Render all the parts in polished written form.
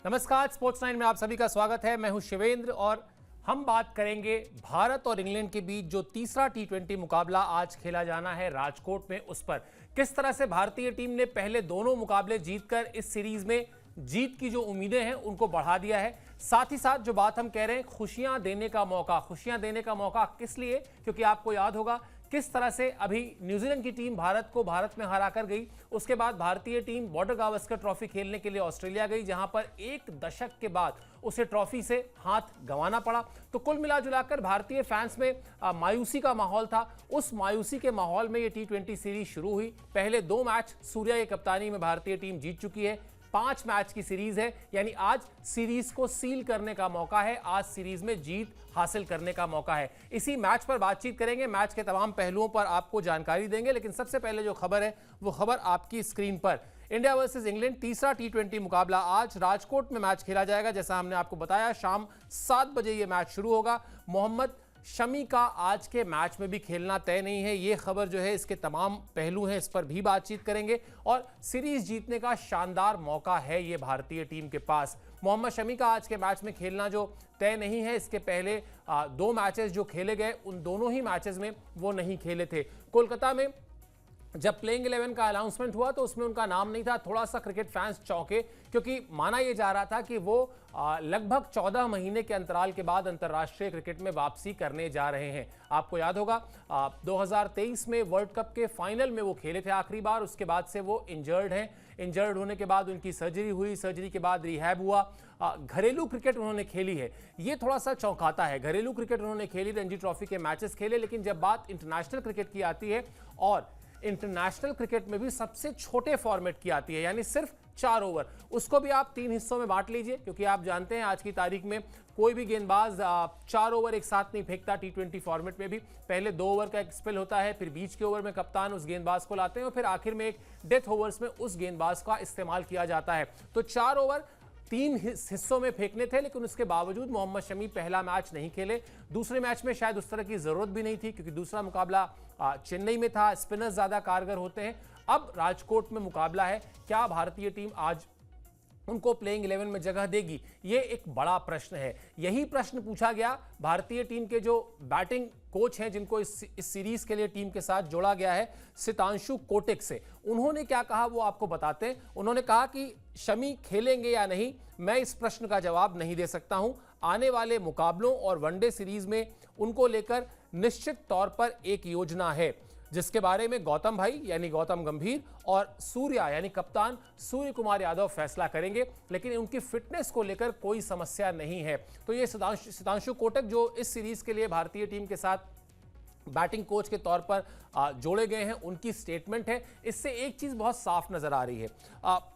नमस्कार, स्पोर्ट्स 9 में आप सभी का स्वागत है। मैं हूं शिवेंद्र और हम बात करेंगे भारत और इंग्लैंड के बीच जो तीसरा टी20 मुकाबला आज खेला जाना है राजकोट में, उस पर किस तरह से भारतीय टीम ने पहले दोनों मुकाबले जीतकर इस सीरीज में जीत की जो उम्मीदें हैं उनको बढ़ा दिया है। साथ ही साथ जो बात हम कह रहे हैं, खुशियां देने का मौका किस लिए? क्योंकि आपको याद होगा किस तरह से अभी न्यूजीलैंड की टीम भारत में हरा कर गई। उसके बाद भारतीय टीम बॉर्डर गावस्कर ट्रॉफी खेलने के लिए ऑस्ट्रेलिया गई, जहां पर एक दशक के बाद उसे ट्रॉफी से हाथ गंवाना पड़ा। तो कुल मिलाजुलाकर भारतीय फैंस में मायूसी का माहौल था। उस मायूसी के माहौल में ये टी20 सीरीज शुरू हुई। पहले 2 मैच सूर्या की कप्तानी में भारतीय टीम जीत चुकी है। 5 मैच की सीरीज है, यानी आज सीरीज को सील करने का मौका है, आज सीरीज में जीत हासिल करने का मौका है। इसी मैच पर बातचीत करेंगे, मैच के तमाम पहलुओं पर आपको जानकारी देंगे। लेकिन सबसे पहले जो खबर है वो खबर आपकी स्क्रीन पर। इंडिया वर्सेस इंग्लैंड तीसरा टी20 मुकाबला आज राजकोट में मैच खेला जाएगा। जैसा हमने आपको बताया, शाम 7 बजे ये मैच शुरू होगा। मोहम्मद शमी का आज के मैच में भी खेलना तय नहीं है। ये खबर जो है, इसके तमाम पहलू हैं, इस पर भी बातचीत करेंगे। और सीरीज जीतने का शानदार मौका है ये भारतीय टीम के पास। मोहम्मद शमी का आज के मैच में खेलना जो तय नहीं है, इसके पहले 2 मैचेस जो खेले गए उन दोनों ही मैचेस में वो नहीं खेले थे। कोलकाता में जब प्लेइंग 11 का अनाउंसमेंट हुआ तो उसमें उनका नाम नहीं था। थोड़ा सा क्रिकेट फैंस चौंके, क्योंकि माना यह जा रहा था कि वो लगभग 14 महीने के अंतराल के बाद अंतर्राष्ट्रीय क्रिकेट में वापसी करने जा रहे हैं। आपको याद होगा 2023 में वर्ल्ड कप के फाइनल में वो खेले थे आखिरी बार। उसके बाद से वो इंजर्ड हैं। इंजर्ड होने के बाद उनकी सर्जरी हुई, सर्जरी के बाद रिहैब हुआ। घरेलू क्रिकेट उन्होंने खेली है, ये थोड़ा सा चौंकाता है। घरेलू क्रिकेट उन्होंने खेली, रणजी ट्रॉफी के मैचेस खेले, लेकिन जब बात इंटरनेशनल क्रिकेट की आती है और इंटरनेशनल क्रिकेट में भी सबसे छोटे फॉर्मेट की आती है, यानी सिर्फ 4 ओवर, उसको भी आप 3 हिस्सों में बांट लीजिए। क्योंकि आप जानते हैं आज की तारीख में कोई भी गेंदबाज 4 ओवर एक साथ नहीं फेंकता। टी20 फॉर्मेट में भी पहले 2 ओवर का एक स्पेल होता है, फिर बीच के ओवर में कप्तान उस गेंदबाज को लाते हैं और फिर आखिर में एक डेथ ओवर्स में उस गेंदबाज का इस्तेमाल किया जाता है। तो 4 ओवर 3 हिस्सों में फेंकने थे, लेकिन उसके बावजूद मोहम्मद शमी पहला मैच नहीं खेले। दूसरे मैच में शायद उस तरह की जरूरत भी नहीं थी, क्योंकि दूसरा मुकाबला चेन्नई में था, स्पिनर्स ज्यादा कारगर होते हैं। अब राजकोट में मुकाबला है, क्या भारतीय टीम आज उनको प्लेइंग 11 में जगह देगी? ये एक बड़ा प्रश्न है। यही प्रश्न पूछा गया भारतीय टीम के जो बैटिंग कोच हैं, जिनको इस सीरीज के लिए टीम के साथ जोड़ा गया है, सितांशु कोटेक से। उन्होंने क्या कहा वो आपको बताते हैं। उन्होंने कहा कि शमी खेलेंगे या नहीं, मैं इस प्रश्न का जवाब नहीं दे सकता हूं। आने वाले मुकाबलों और वनडे सीरीज में उनको लेकर निश्चित तौर पर एक योजना है, जिसके बारे में गौतम भाई यानी गौतम गंभीर और सूर्या यानी कप्तान सूर्य कुमार यादव फैसला करेंगे। लेकिन उनकी फिटनेस को लेकर कोई समस्या नहीं है। तो ये सितांशु कोटक जो इस सीरीज के लिए भारतीय टीम के साथ बैटिंग कोच के तौर पर जोड़े गए हैं, उनकी स्टेटमेंट है। इससे एक चीज बहुत साफ नजर आ रही है।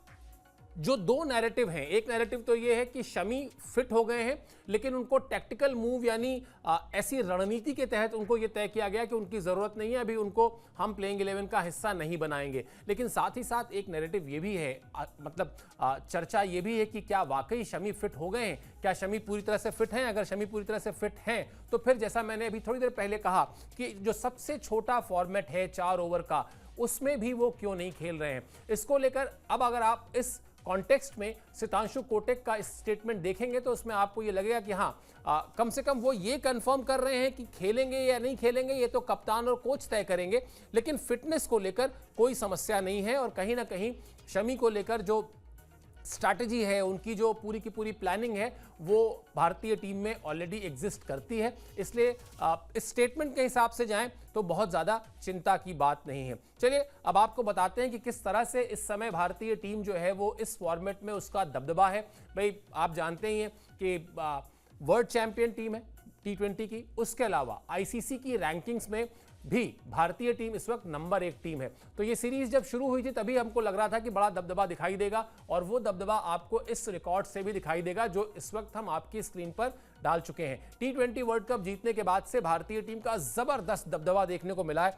जो 2 नैरेटिव हैं, एक नैरेटिव तो ये है कि शमी फिट हो गए हैं, लेकिन उनको टैक्टिकल मूव यानी ऐसी रणनीति के तहत उनको ये तय किया गया कि उनकी जरूरत नहीं है, अभी उनको हम प्लेइंग 11 का हिस्सा नहीं बनाएंगे। लेकिन साथ ही साथ एक नैरेटिव ये भी है, मतलब चर्चा ये भी है कि क्या वाकई शमी फिट हो गए हैं, क्या शमी पूरी तरह से फिट हैं? अगर शमी पूरी तरह से फिट हैं तो फिर जैसा मैंने अभी थोड़ी देर पहले कहा कि जो सबसे छोटा फॉर्मेट है 4 ओवर का, उसमें भी वो क्यों नहीं खेल रहे हैं। इसको लेकर अब अगर आप इस कॉन्टेक्स्ट में सितांशु कोटेक का स्टेटमेंट देखेंगे तो उसमें आपको ये लगेगा कि हाँ, कम से कम वो ये कंफर्म कर रहे हैं कि खेलेंगे या नहीं खेलेंगे ये तो कप्तान और कोच तय करेंगे, लेकिन फिटनेस को लेकर कोई समस्या नहीं है। और कहीं ना कहीं शमी को लेकर जो स्ट्रैटेजी है, उनकी जो पूरी की पूरी प्लानिंग है, वो भारतीय टीम में ऑलरेडी एग्जिस्ट करती है। इसलिए इस स्टेटमेंट के हिसाब से जाएं तो बहुत ज़्यादा चिंता की बात नहीं है। चलिए अब आपको बताते हैं कि किस तरह से इस समय भारतीय टीम जो है वो इस फॉर्मेट में उसका दबदबा है। भाई आप जानते ही हैं कि वर्ल्ड चैंपियन टीम है टी20 की, उसके अलावा आईसीसी की रैंकिंग्स में भी भारतीय टीम इस वक्त नंबर 1 टीम है। तो ये सीरीज जब शुरू हुई थी तभी हमको लग रहा था कि बड़ा दबदबा दिखाई देगा, और वो दबदबा आपको इस रिकॉर्ड से भी दिखाई देगा जो इस वक्त हम आपकी स्क्रीन पर डाल चुके हैं। टी20 वर्ल्ड कप जीतने के बाद से भारतीय टीम का जबरदस्त दबदबा देखने को मिला है।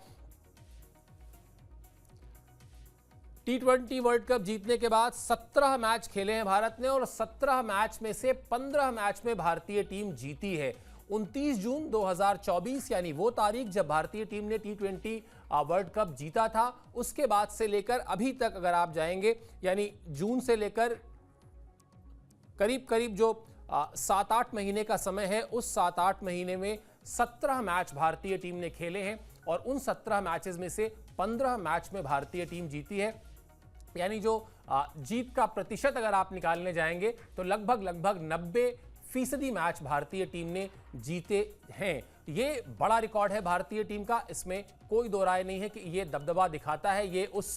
टी20 वर्ल्ड कप जीतने के बाद 17 मैच खेले हैं भारत ने, और 17 मैच में से 15 मैच में भारतीय टीम जीती है। 29 जून 2024 यानी वो तारीख जब भारतीय टीम ने टी20 वर्ल्ड कप जीता था, उसके बाद से लेकर अभी तक अगर आप जाएंगे, यानी जून से लेकर करीब करीब जो 7-8 महीने का समय है, उस 7-8 महीने में 17 मैच भारतीय टीम ने खेले हैं और उन 17 मैचेस में से 15 मैच में भारतीय टीम जीती है। यानी जो जीत का प्रतिशत अगर आप निकालने जाएंगे तो लगभग 90% मैच भारतीय टीम ने जीते हैं। ये बड़ा रिकॉर्ड है भारतीय टीम का, इसमें कोई दो राय नहीं है कि ये दबदबा दिखाता है, ये उस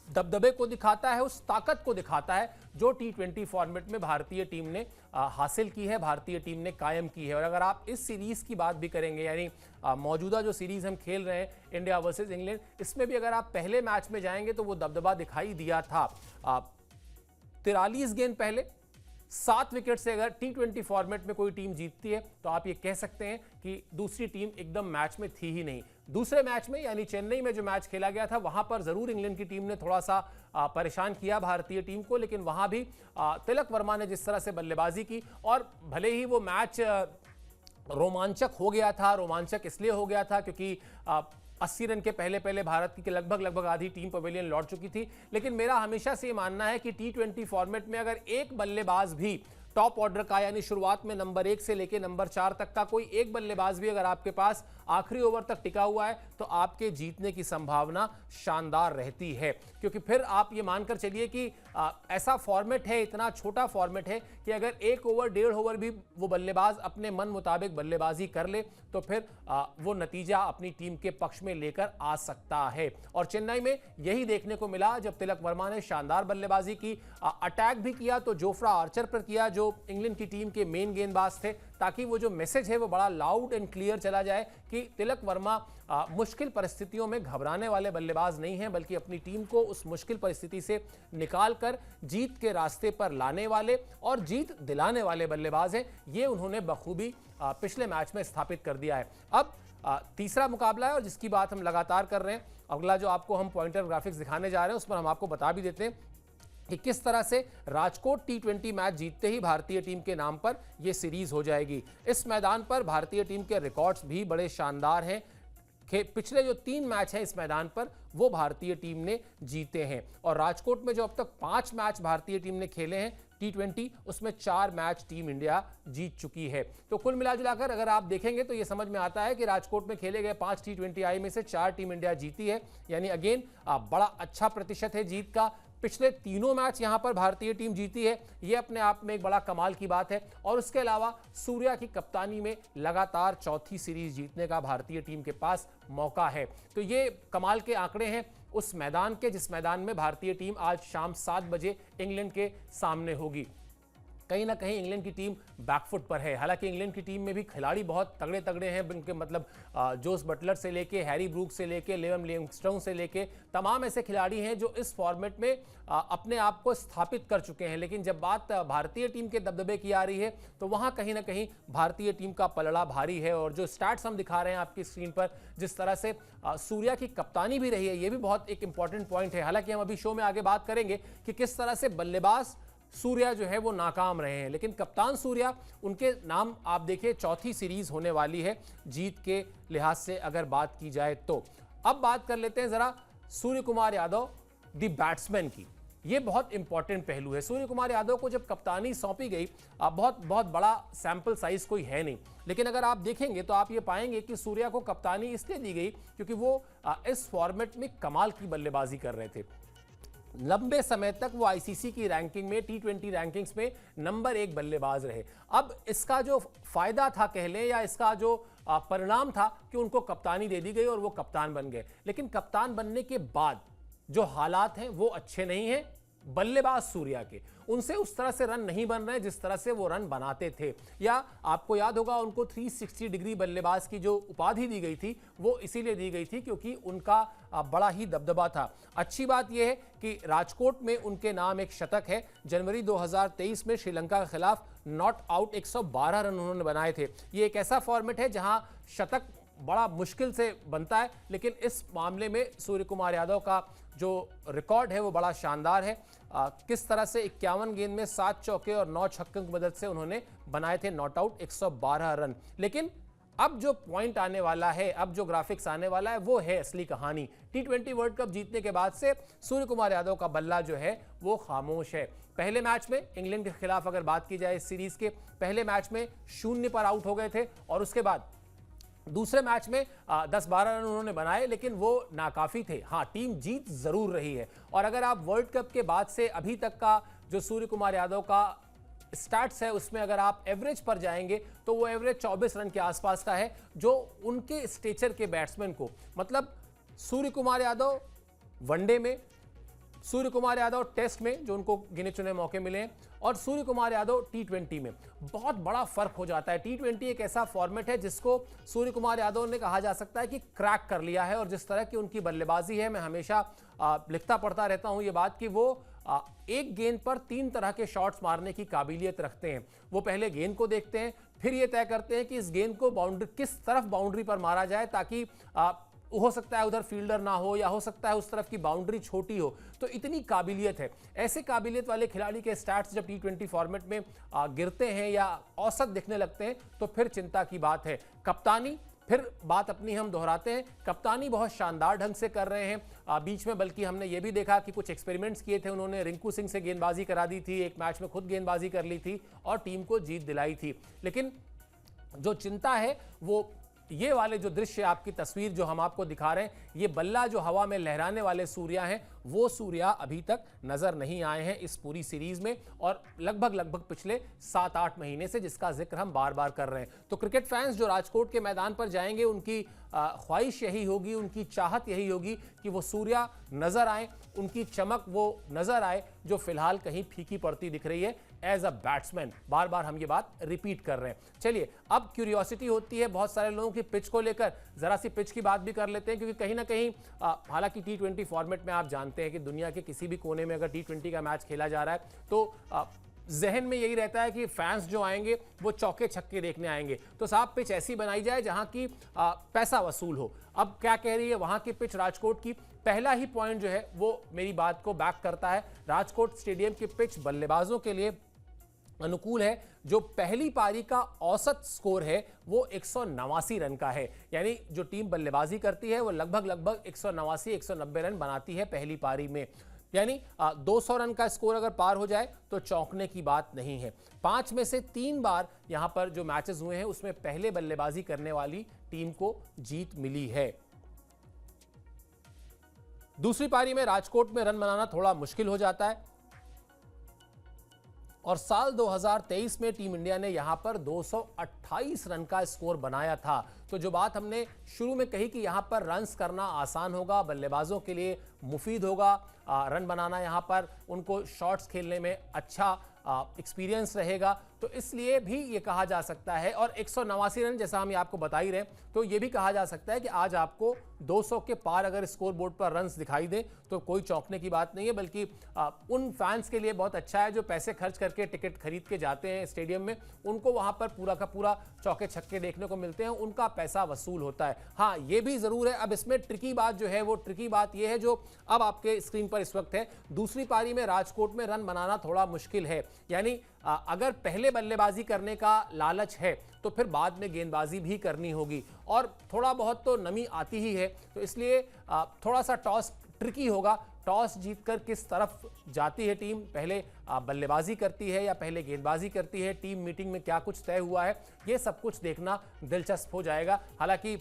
दबदबे को दिखाता है, उस ताकत को दिखाता है जो T20 फॉर्मेट में भारतीय टीम ने हासिल की है, भारतीय टीम ने कायम की है। और अगर आप इस सीरीज की बात भी करेंगे, यानी मौजूदा जो सीरीज हम खेल रहे हैं इंडिया वर्सेस इंग्लैंड, इसमें भी अगर आप पहले मैच में जाएंगे तो वो दबदबा दिखाई दिया था। 43 गेंद पहले 7 विकेट से अगर T20 फॉर्मेट में कोई टीम जीतती है तो आप ये कह सकते हैं कि दूसरी टीम एकदम मैच में थी ही नहीं। दूसरे मैच में यानी चेन्नई में जो मैच खेला गया था, वहां पर जरूर इंग्लैंड की टीम ने थोड़ा सा परेशान किया भारतीय टीम को, लेकिन वहां भी तिलक वर्मा ने जिस तरह से बल्लेबाजी की, और भले ही वो मैच रोमांचक हो गया था, रोमांचक इसलिए हो गया था क्योंकि 80 रन के पहले भारत की लगभग आधी टीम पवेलियन लौट चुकी थी, लेकिन मेरा हमेशा से ये मानना है कि T20 फॉर्मेट में अगर एक बल्लेबाज भी टॉप ऑर्डर का, यानी शुरुआत में नंबर 1 से लेकर नंबर 4 तक का कोई एक बल्लेबाज भी अगर आपके पास आखिरी ओवर तक टिका हुआ है तो आपके जीतने की संभावना शानदार रहती है। क्योंकि फिर आप ये मानकर चलिए कि ऐसा फॉर्मेट है, इतना छोटा फॉर्मेट है कि अगर 1 ओवर 1.5 ओवर भी वो बल्लेबाज अपने मन मुताबिक बल्लेबाजी कर ले तो फिर वो नतीजा अपनी टीम के पक्ष में लेकर आ सकता है। और चेन्नई में यही देखने को मिला जब तिलक वर्मा ने शानदार बल्लेबाजी की, अटैक भी किया तो जोफ्रा आर्चर पर किया जो इंग्लैंड की टीम के मेन गेंदबाज थे, ताकि वो जो मैसेज है वो बड़ा लाउड एंड क्लियर चला जाए कि तिलक वर्मा मुश्किल परिस्थितियों में घबराने वाले बल्लेबाज नहीं हैं, बल्कि अपनी टीम को उस मुश्किल परिस्थिति से निकालकर जीत के रास्ते पर लाने वाले और जीत दिलाने वाले बल्लेबाज हैं। ये उन्होंने बखूबी पिछले मैच में स्थापित कर दिया है। अब तीसरा मुकाबला है और जिसकी बात हम लगातार कर रहे हैं, अगला जो आपको हम पॉइंटर ग्राफिक्स दिखाने जा रहे हैं उस पर हम आपको बता भी देते हैं कि किस तरह से राजकोट T20 मैच जीतते ही भारतीय टीम के नाम पर यह सीरीज हो जाएगी। इस मैदान पर भारतीय टीम के रिकॉर्ड्स भी बड़े शानदार हैं। पिछले जो 3 मैच हैं इस मैदान पर वो भारतीय टीम ने जीते हैं, और राजकोट में जो अब तक 5 मैच भारतीय टीम ने खेले हैं T20, उसमें 4 मैच टीम इंडिया जीत चुकी है। तो कुल मिलाजुलाकर अगर आप देखेंगे तो ये समझ में आता है कि राजकोट में खेले गए 5 T20 आई में से 4 टीम इंडिया जीती है, यानी अगेन बड़ा अच्छा प्रतिशत है जीत का। पिछले तीनों मैच यहां पर भारतीय टीम जीती है, यह अपने आप में एक बड़ा कमाल की बात है। और उसके अलावा सूर्या की कप्तानी में लगातार चौथी सीरीज जीतने का भारतीय टीम के पास मौका है। तो ये कमाल के आंकड़े हैं उस मैदान के, जिस मैदान में भारतीय टीम आज शाम 7 बजे इंग्लैंड के सामने होगी। कहीं ना कहीं इंग्लैंड की टीम बैकफुट पर है। हालांकि इंग्लैंड की टीम में भी खिलाड़ी बहुत तगड़े हैं, उनके मतलब जोस बटलर से लेके हैरी ब्रूक से लेके लियम लिविंगस्टोन से लेके तमाम ऐसे खिलाड़ी हैं जो इस फॉर्मेट में अपने आप को स्थापित कर चुके हैं। लेकिन जब बात भारतीय टीम के दबदबे की आ रही है तो वहां कहीं ना कहीं भारतीय टीम का पलड़ा भारी है। और जो स्टैट्स हम दिखा रहे हैं आपकी स्क्रीन पर, जिस तरह से सूर्या की कप्तानी भी रही है, ये भी बहुत एक इंपॉर्टेंट पॉइंट है। हालांकि हम अभी शो में आगे बात करेंगे कि किस तरह से बल्लेबाज सूर्या जो है वो नाकाम रहे हैं, लेकिन कप्तान सूर्या, उनके नाम आप देखिए चौथी सीरीज होने वाली है जीत के लिहाज से अगर बात की जाए तो। अब बात कर लेते हैं जरा सूर्य कुमार यादव द बैट्समैन की। ये बहुत इंपॉर्टेंट पहलू है। सूर्य कुमार यादव को जब कप्तानी सौंपी गई, बहुत बड़ा सैंपल साइज कोई है नहीं, लेकिन अगर आप देखेंगे तो आप ये पाएंगे कि सूर्या को कप्तानी इसलिए दी गई क्योंकि वो इस फॉर्मेट में कमाल की बल्लेबाजी कर रहे थे। लंबे समय तक वो आईसीसी की रैंकिंग में, T20 रैंकिंग्स में नंबर 1 बल्लेबाज रहे। अब इसका जो फायदा था कह लें, या इसका जो परिणाम था कि उनको कप्तानी दे दी गई और वो कप्तान बन गए। लेकिन कप्तान बनने के बाद जो हालात हैं वो अच्छे नहीं हैं बल्लेबाज सूर्या के, उनसे उस तरह से रन नहीं बन रहे जिस तरह से वो रन बनाते थे। या आपको याद होगा उनको 360 डिग्री बल्लेबाज की जो उपाधि दी गई थी वो इसीलिए दी गई थी क्योंकि उनका बड़ा ही दबदबा था। अच्छी बात यह है कि राजकोट में उनके नाम एक शतक है। जनवरी 2023 में श्रीलंका के खिलाफ नॉट आउट 112 रन उन्होंने बनाए थे। ये एक ऐसा फॉर्मेट है जहां शतक बड़ा मुश्किल से बनता है, लेकिन इस मामले में सूर्य कुमार यादव का जो रिकॉर्ड है वो बड़ा शानदार है। किस तरह से 51 गेंद में 7 चौके और 9 छक्कों की मदद से उन्होंने बनाए थे नॉट आउट 112 रन। लेकिन अब जो पॉइंट आने वाला है, अब जो ग्राफिक्स आने वाला है, वो है असली कहानी। टी20 वर्ल्ड कप जीतने के बाद से सूर्य कुमार यादव का बल्ला जो है वो खामोश है। पहले मैच में इंग्लैंड के खिलाफ अगर बात की जाए, इस सीरीज के पहले मैच में 0 पर आउट हो गए थे और उसके बाद दूसरे मैच में 10-12 रन उन्होंने बनाए, लेकिन वो नाकाफी थे। हाँ, टीम जीत जरूर रही है। और अगर आप वर्ल्ड कप के बाद से अभी तक का जो सूर्य कुमार यादव का स्टार्ट्स है उसमें अगर आप एवरेज पर जाएंगे तो वो एवरेज 24 रन के आसपास का है, जो उनके स्टेचर के बैट्समैन को, मतलब सूर्य कुमार यादव वनडे में, सूर्य कुमार यादव टेस्ट में जो उनको गिने चुने मौके मिले हैं, और सूर्य कुमार यादव टी20 में, बहुत बड़ा फर्क हो जाता है। टी20 एक ऐसा फॉर्मेट है जिसको सूर्य कुमार यादव ने कहा जा सकता है कि क्रैक कर लिया है। और जिस तरह की उनकी बल्लेबाजी है, मैं हमेशा लिखता पढ़ता रहता हूं ये बात कि वो एक गेंद पर 3 तरह के शॉट्स मारने की काबिलियत रखते हैं। वो पहले गेंद को देखते हैं, फिर ये तय करते हैं कि इस गेंद को बाउंड्री किस तरफ बाउंड्री पर मारा जाए ताकि हो सकता है उधर फील्डर ना हो, या हो सकता है उस तरफ की बाउंड्री छोटी हो। तो इतनी काबिलियत है। ऐसे काबिलियत वाले खिलाड़ी के स्टैट्स जब टी20 फॉर्मेट में गिरते हैं या औसत दिखने लगते हैं तो फिर चिंता की बात है। कप्तानी, फिर बात अपनी हम दोहराते हैं, कप्तानी बहुत शानदार ढंग से कर रहे हैं। बीच में बल्कि हमने ये भी देखा कि कुछ एक्सपेरिमेंट्स किए थे उन्होंने, रिंकू सिंह से गेंदबाजी करा दी थी, एक मैच में खुद गेंदबाजी कर ली थी और टीम को जीत दिलाई थी। लेकिन जो चिंता है वो ये वाले जो दृश्य, आपकी तस्वीर जो हम आपको दिखा रहे हैं, ये बल्ला जो हवा में लहराने वाले सूर्या हैं, वो सूर्या अभी तक नजर नहीं आए हैं इस पूरी सीरीज में, और लगभग पिछले 7-8 महीने से, जिसका जिक्र हम बार बार कर रहे हैं। तो क्रिकेट फैंस जो राजकोट के मैदान पर जाएंगे, उनकी ख्वाहिश यही होगी, उनकी चाहत यही होगी कि वो सूर्या नजर आए, उनकी चमक वो नजर आए जो फिलहाल कहीं फीकी पड़ती दिख रही है एज अ बैट्समैन। बार बार हम ये बात रिपीट कर रहे हैं। चलिए, अब क्यूरियोसिटी होती है बहुत सारे लोगों की पिच को लेकर, जरा सी पिच की बात भी कर लेते हैं, क्योंकि कहीं ना कहीं हालांकि टी20 फॉर्मेट में आप जानते हैं कि दुनिया के किसी भी कोने में अगर टी20 का मैच खेला जा रहा है तो जहन में यही रहता है कि फैंस जो आएंगे वो चौके छक्के देखने आएंगे। तो साहब, पिच ऐसी बनाई जाए जहां की पैसा वसूल हो। अब क्या कह रही है वहां की पिच राजकोट की? पहला ही पॉइंट जो है वो मेरी बात को बैक करता है। राजकोट स्टेडियम की पिच बल्लेबाजों के लिए अनुकूल है। जो पहली पारी का औसत स्कोर है वो 189 रन का है, यानी जो टीम बल्लेबाजी करती है वो लगभग 189-190 रन बनाती है पहली पारी में, यानी 200 रन का स्कोर अगर पार हो जाए तो चौंकने की बात नहीं है। 5 में से 3 बार यहां पर जो मैचेस हुए हैं उसमें पहले बल्लेबाजी करने वाली टीम को जीत मिली है। दूसरी पारी में राजकोट में रन बनाना थोड़ा मुश्किल हो जाता है, और साल 2023 में टीम इंडिया ने यहां पर 228 रन का स्कोर बनाया था। तो जो बात हमने शुरू में कही कि यहां पर रन्स करना आसान होगा, बल्लेबाजों के लिए मुफीद होगा, रन बनाना यहां पर उनको शॉट्स खेलने में अच्छा एक्सपीरियंस रहेगा, तो इसलिए भी ये कहा जा सकता है। और 189 रन जैसा हम ये आपको बता ही रहे हैं, तो ये भी कहा जा सकता है कि आज आपको 200 के पार अगर स्कोर बोर्ड पर रन्स दिखाई दे तो कोई चौंकने की बात नहीं है, बल्कि उन फैंस के लिए बहुत अच्छा है जो पैसे खर्च करके टिकट खरीद के जाते हैं स्टेडियम में, उनको वहां पर पूरा का पूरा चौके छक्के देखने को मिलते हैं, उनका पैसा वसूल होता है। हाँ, ये भी जरूर है। अब इसमें ट्रिकी बात जो है वो ट्रिकी बात ये है जो अब आपके स्क्रीन पर इस वक्त है। दूसरी पारी में राजकोट में रन बनाना थोड़ा मुश्किल है, यानी अगर पहले बल्लेबाजी करने का लालच है तो फिर बाद में गेंदबाजी भी करनी होगी, और थोड़ा बहुत तो नमी आती ही है, तो इसलिए थोड़ा सा टॉस ट्रिकी होगा। टॉस जीतकर किस तरफ जाती है टीम, पहले बल्लेबाजी करती है या पहले गेंदबाजी करती है, टीम मीटिंग में क्या कुछ तय हुआ है, ये सब कुछ देखना दिलचस्प हो जाएगा। हालांकि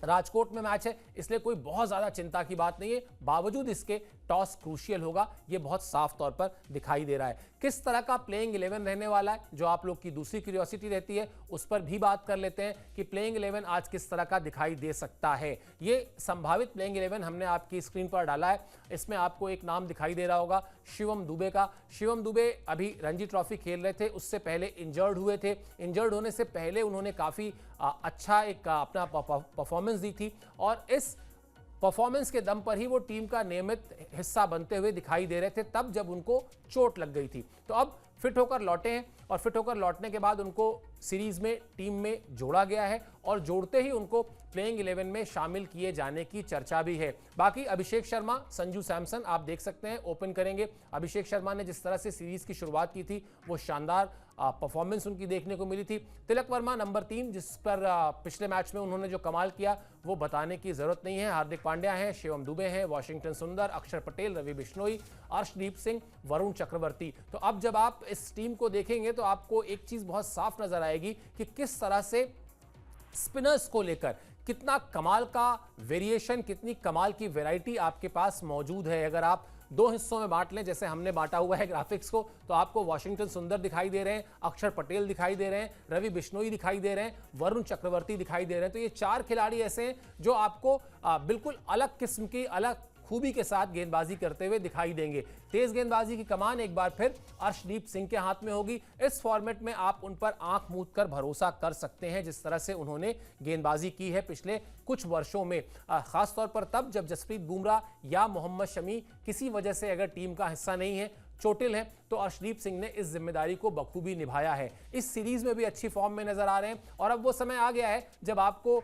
राजकोट में मैच है इसलिए कोई बहुत ज्यादा चिंता की बात नहीं है, बावजूद इसके टॉस क्रूशियल होगा, यह बहुत साफ तौर पर दिखाई दे रहा है। किस तरह का प्लेइंग 11 रहने वाला है, जो आप लोग की दूसरी क्यूरियोसिटी रहती है, उस पर भी बात कर लेते हैं कि प्लेइंग 11 आज किस तरह का दिखाई दे सकता है। ये संभावित प्लेइंग 11 हमने आपकी स्क्रीन पर डाला है। इसमें आपको एक नाम दिखाई दे रहा होगा, शिवम दुबे का। शिवम दुबे अभी रणजी ट्रॉफी खेल रहे थे, उससे पहले इंजर्ड हुए थे। इंजर्ड होने से पहले उन्होंने काफी अच्छा एक अपना परफॉर्मेंस दी थी, और इस परफॉर्मेंस के दम पर ही वो टीम का नियमित हिस्सा बनते हुए दिखाई दे रहे थे, तब जब उनको चोट लग गई थी। तो अब फिट होकर लौटे हैं, और फिट होकर लौटने के बाद उनको सीरीज में टीम में जोड़ा गया है और जोड़ते ही उनको प्लेइंग 11 में शामिल किए जाने की चर्चा भी है। बाकी अभिषेक शर्मा, संजू सैमसन आप देख सकते हैं ओपन करेंगे। अभिषेक शर्मा ने जिस तरह से सीरीज की शुरुआत की थी वो शानदार परफॉर्मेंस उनकी देखने को मिली थी। तिलक वर्मा नंबर 3, जिस पर पिछले मैच में उन्होंने जो कमाल किया वो बताने की जरूरत नहीं है। हार्दिक पांड्या हैं, शिवम दुबे हैं, वाशिंगटन सुंदर, अक्षर पटेल, रवि बिश्नोई, अर्शदीप सिंह, वरुण चक्रवर्ती। तो अब जब आप इस टीम को देखेंगे तो आपको एक चीज बहुत साफ नजर आएगी कि किस तरह से स्पिनर्स को लेकर कितना कमाल का वेरिएशन, कितनी कमाल की वैरायटी आपके पास मौजूद है। अगर आप दो हिस्सों में बांट लें, जैसे हमने बांटा हुआ है ग्राफिक्स को, तो आपको वाशिंगटन सुंदर दिखाई दे रहे हैं, अक्षर पटेल दिखाई दे रहे हैं, रवि बिश्नोई दिखाई दे रहे हैं, वरुण चक्रवर्ती दिखाई दे रहे हैं। तो ये 4 खिलाड़ी ऐसे हैं जो आपको बिल्कुल अलग किस्म की, अलग खूबी के साथ गेंदबाजी करते हुए दिखाई देंगे। तेज गेंदबाजी की कमान एक बार फिर अर्शदीप सिंह के हाथ में होगी। इस फॉर्मेट में आप उन पर आंख मूंद कर भरोसा कर सकते हैं, जिस तरह से उन्होंने गेंदबाजी की है पिछले कुछ वर्षों में, खासतौर पर तब जब जसप्रीत बुमराह या मोहम्मद शमी किसी वजह से अगर टीम का हिस्सा नहीं है, चोटिल है, तो अर्शदीप सिंह ने इस जिम्मेदारी को बखूबी निभाया है। इस सीरीज में भी अच्छी फॉर्म में नजर आ रहे हैं और अब वो समय आ गया है जब आपको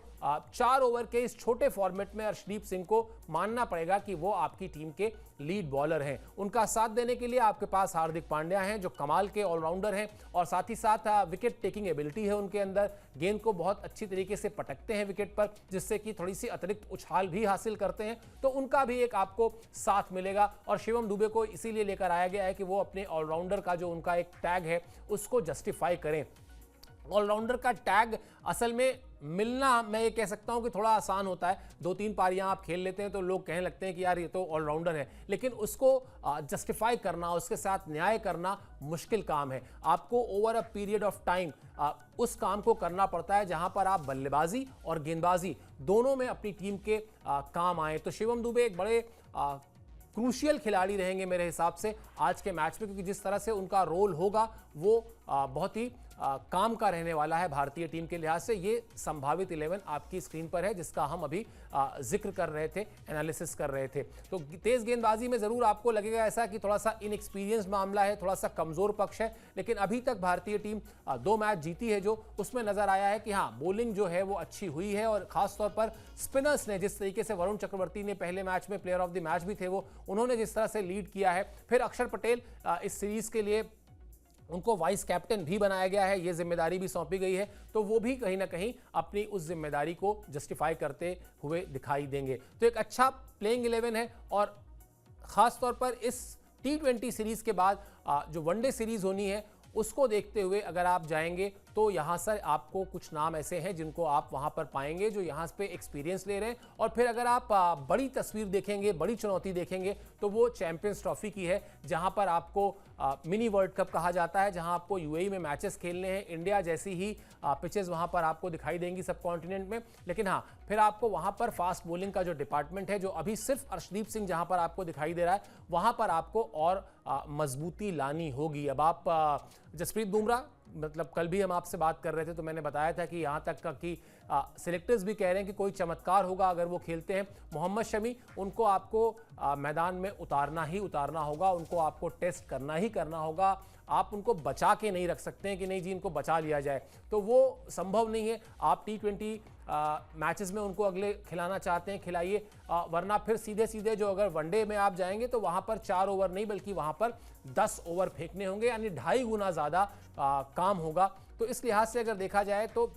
4 ओवर के इस छोटे फॉर्मेट में अर्शदीप सिंह को मानना पड़ेगा कि वो आपकी टीम के लीड बॉलर हैं। उनका साथ देने के लिए आपके पास हार्दिक पांड्या हैं जो कमाल के ऑलराउंडर हैं और साथ ही साथ विकेट टेकिंग एबिलिटी है उनके अंदर। गेंद को बहुत अच्छी तरीके से पटकते हैं विकेट पर, जिससे कि थोड़ी सी अतिरिक्त उछाल भी हासिल करते हैं। तो उनका भी एक आपको साथ मिलेगा और शिवम दुबे को इसीलिए लेकर आया गया है कि वो अपने ऑलराउंडर का जो उनका एक टैग है उसको जस्टिफाई करें। ऑलराउंडर का टैग असल में मिलना, मैं ये कह सकता हूं कि थोड़ा आसान होता है। 2-3 पारियां आप खेल लेते हैं तो लोग कहने लगते हैं कि यार ये तो ऑलराउंडर है, लेकिन उसको जस्टिफाई करना, उसके साथ न्याय करना मुश्किल काम है। आपको over a period of time उस काम को करना पड़ता है जहां पर आप बल्लेबाजी और गेंदबाजी दोनों में अपनी टीम के काम आए। तो शिवम दुबे एक बड़े क्रूशियल खिलाड़ी रहेंगे मेरे हिसाब से आज के मैच में, क्योंकि जिस तरह से उनका रोल होगा वो बहुत ही काम का रहने वाला है भारतीय टीम के लिहाज से। ये संभावित 11 आपकी स्क्रीन पर है जिसका हम अभी जिक्र कर रहे थे, एनालिसिस कर रहे थे। तो तेज गेंदबाजी में जरूर आपको लगेगा ऐसा कि थोड़ा सा इनएक्सपीरियंस मामला है, थोड़ा सा कमजोर पक्ष है, लेकिन अभी तक भारतीय टीम 2 मैच जीती है जो उसमें नजर आया है कि हाँ, बॉलिंग जो है वो अच्छी हुई है और खासतौर पर स्पिनर्स ने जिस तरीके से, वरुण चक्रवर्ती ने पहले मैच में प्लेयर ऑफ द मैच भी थे वो, उन्होंने जिस तरह से लीड किया है। फिर अक्षर पटेल इस सीरीज के लिए उनको वाइस कैप्टन भी बनाया गया है, ये जिम्मेदारी भी सौंपी गई है, तो वो भी कहीं ना कहीं अपनी उस जिम्मेदारी को जस्टिफाई करते हुए दिखाई देंगे। तो एक अच्छा प्लेइंग 11 है और खास तौर पर इस T20 सीरीज के बाद जो वनडे सीरीज होनी है उसको देखते हुए अगर आप जाएंगे तो यहाँ से आपको कुछ नाम ऐसे हैं जिनको आप वहाँ पर पाएंगे जो यहाँ पे एक्सपीरियंस ले रहे हैं। और फिर अगर आप बड़ी तस्वीर देखेंगे, बड़ी चुनौती देखेंगे, तो वो चैंपियंस ट्रॉफी की है, जहाँ पर आपको मिनी वर्ल्ड कप कहा जाता है, जहाँ आपको यूएई में मैचेस खेलने हैं। इंडिया जैसी ही पिचेस वहाँ पर आपको दिखाई देंगी सब कॉन्टिनेंट में, लेकिन हाँ, फिर आपको वहाँ पर फास्ट बॉलिंग का जो डिपार्टमेंट है, जो अभी सिर्फ अर्शदीप सिंह जहाँ पर आपको दिखाई दे रहा है, वहाँ पर आपको और मजबूती लानी होगी। अब आप जसप्रीत बुमराह, मतलब कल भी हम आपसे बात कर रहे थे तो मैंने बताया था कि यहाँ तक का कि सिलेक्टर्स भी कह रहे हैं कि कोई चमत्कार होगा अगर वो खेलते हैं। मोहम्मद शमी, उनको आपको मैदान में उतारना ही उतारना होगा, उनको आपको टेस्ट करना ही करना होगा। आप उनको बचा के नहीं रख सकते हैं कि नहीं जी इनको बचा लिया जाए, तो वो संभव नहीं है। आप T20 मैचेस में उनको अगले खिलाना चाहते हैं, खिलाइए, वरना फिर सीधे सीधे जो अगर वनडे में आप जाएंगे तो वहां पर 4 ओवर नहीं बल्कि वहां पर 10 ओवर फेंकने होंगे, यानी 2.5 गुना ज्यादा काम होगा। तो इस लिहाज से अगर देखा जाए तो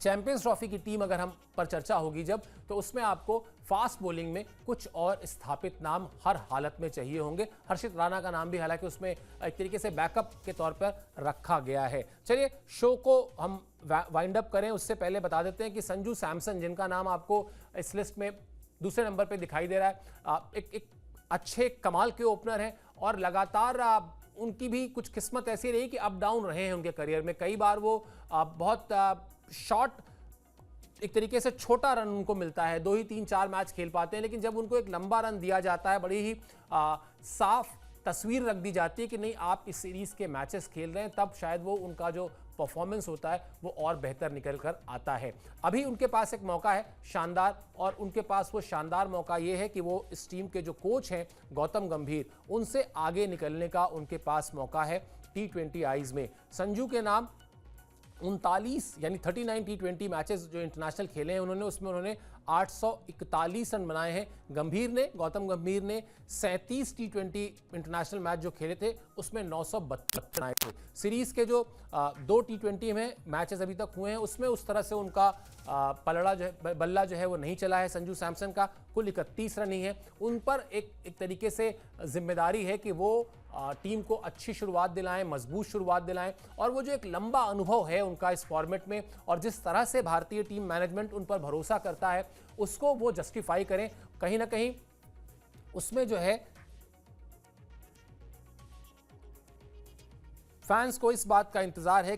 चैंपियंस ट्रॉफी की टीम अगर हम पर चर्चा होगी जब, तो उसमें आपको फास्ट बॉलिंग में कुछ और स्थापित नाम हर हालत में चाहिए होंगे। हर्षित राणा का नाम भी हालांकि उसमें एक तरीके से बैकअप के तौर पर रखा गया है। चलिए शो को हम वाइंड अप करें, उससे पहले बता देते हैं कि संजू सैमसन, जिनका नाम आपको इस लिस्ट में दूसरे नंबर पर दिखाई दे रहा है, एक अच्छे कमाल के ओपनर हैं और लगातार उनकी भी कुछ किस्मत ऐसी रही कि अप डाउन रहे हैं उनके करियर में। कई बार वो बहुत शॉर्ट, एक तरीके से छोटा रन उनको मिलता है, 2 ही 3-4 मैच खेल पाते हैं, लेकिन जब उनको एक लंबा रन दिया जाता है, बड़ी ही साफ तस्वीर रख दी जाती है कि नहीं आप इस सीरीज के मैचेस खेल रहे हैं, तब शायद वो उनका जो परफॉर्मेंस होता है वो और बेहतर निकल कर आता है। अभी उनके पास एक मौका है शानदार, और उनके पास वो शानदार मौका ये है कि वो इस टीम के जो कोच हैं गौतम गंभीर, उनसे आगे निकलने का उनके पास मौका है T20 आईज में। संजू के नाम 39 यानी 39 T20 मैचेस जो इंटरनेशनल खेले हैं उन्होंने 841 रन बनाए हैं। गौतम गंभीर ने 37 T20 इंटरनेशनल मैच जो खेले थे उसमें 972 बनाए थे। सीरीज के जो 2 T20 में मैचेस अभी तक हुए हैं उसमें उस तरह से उनका बल्ला जो है वो नहीं चला है। संजू सैमसन का कुल 31 रन ही है। उन पर एक तरीके से जिम्मेदारी है कि वो टीम को अच्छी शुरुआत दिलाएं, मजबूत शुरुआत दिलाएं, और वो जो एक लंबा अनुभव है उनका इस फॉर्मेट में और जिस तरह से भारतीय टीम मैनेजमेंट उन पर भरोसा करता है उसको वो जस्टिफाई करें। कहीं ना कहीं उसमें जो है फैंस को इस बात का इंतजार है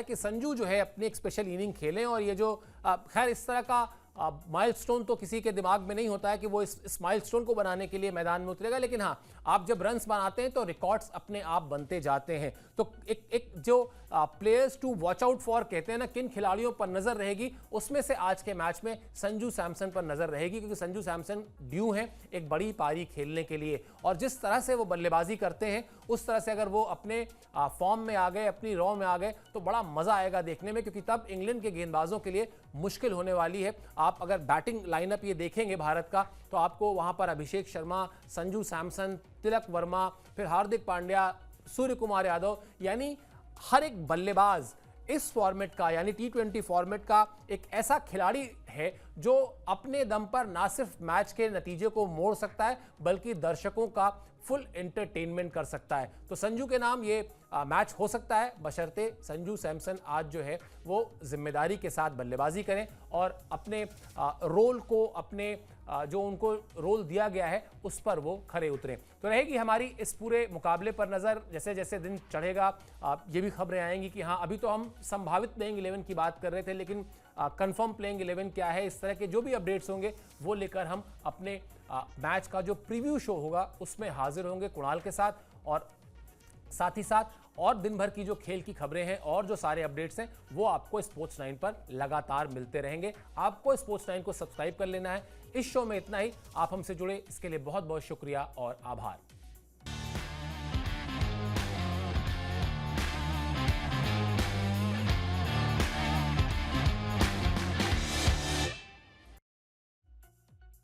कि संजू जो है अपनी एक स्पेशल इनिंग खेलें। और ये जो खैर इस तरह का माइलस्टोन तो किसी के दिमाग में नहीं होता है कि वो इस माइलस्टोन को बनाने के लिए मैदान में उतरेगा, लेकिन हाँ, आप जब रन्स बनाते हैं तो रिकॉर्ड्स अपने आप बनते जाते हैं। तो एक जो players to watch out for कहते हैं ना, किन खिलाड़ियों पर नजर रहेगी, उसमें से आज के मैच में संजू सैमसन पर नजर रहेगी, क्योंकि संजू सैमसन ड्यू हैं एक बड़ी पारी खेलने के लिए। और जिस तरह से वो बल्लेबाजी करते हैं उस तरह से अगर वो अपने फॉर्म में आ गए, अपनी रॉ में आ गए, तो बड़ा मजा आएगा देखने में, क्योंकि तब इंग्लैंड के गेंदबाजों के लिए मुश्किल होने वाली है। आप अगर बैटिंग लाइनअप ये देखेंगे भारत का, तो आपको वहां पर अभिषेक शर्मा, संजू सैमसन, तिलक वर्मा, फिर हार्दिक पांड्या, सूर्य कुमार यादव, यानी हर एक बल्लेबाज इस फॉर्मेट का यानी T20 फॉर्मेट का एक ऐसा खिलाड़ी है जो अपने दम पर ना सिर्फ मैच के नतीजे को मोड़ सकता है बल्कि दर्शकों का फुल एंटरटेनमेंट कर सकता है। तो संजू के नाम ये मैच हो सकता है, बशर्ते संजू सैमसन आज जो है वो जिम्मेदारी के साथ बल्लेबाजी करें और अपने रोल को, अपने जो उनको रोल दिया गया है उस पर वो खरे उतरें। तो रहेगी हमारी इस पूरे मुकाबले पर नज़र। जैसे जैसे दिन चढ़ेगा ये भी खबरें आएंगी कि हाँ, अभी तो हम संभावित प्लेइंग 11 की बात कर रहे थे, लेकिन कंफर्म प्लेइंग 11 क्या है, इस तरह के जो भी अपडेट्स होंगे वो लेकर हम अपने मैच का जो प्रीव्यू शो होगा उसमें हाजिर होंगे कुणाल के साथ। और साथ ही साथ और दिन भर की जो खेल की खबरें हैं और जो सारे अपडेट्स हैं वो आपको स्पोर्ट्स 9 पर लगातार मिलते रहेंगे। आपको स्पोर्ट्स 9 को सब्सक्राइब कर लेना है। इस शो में इतना ही। आप हमसे जुड़े इसके लिए बहुत बहुत शुक्रिया और आभार।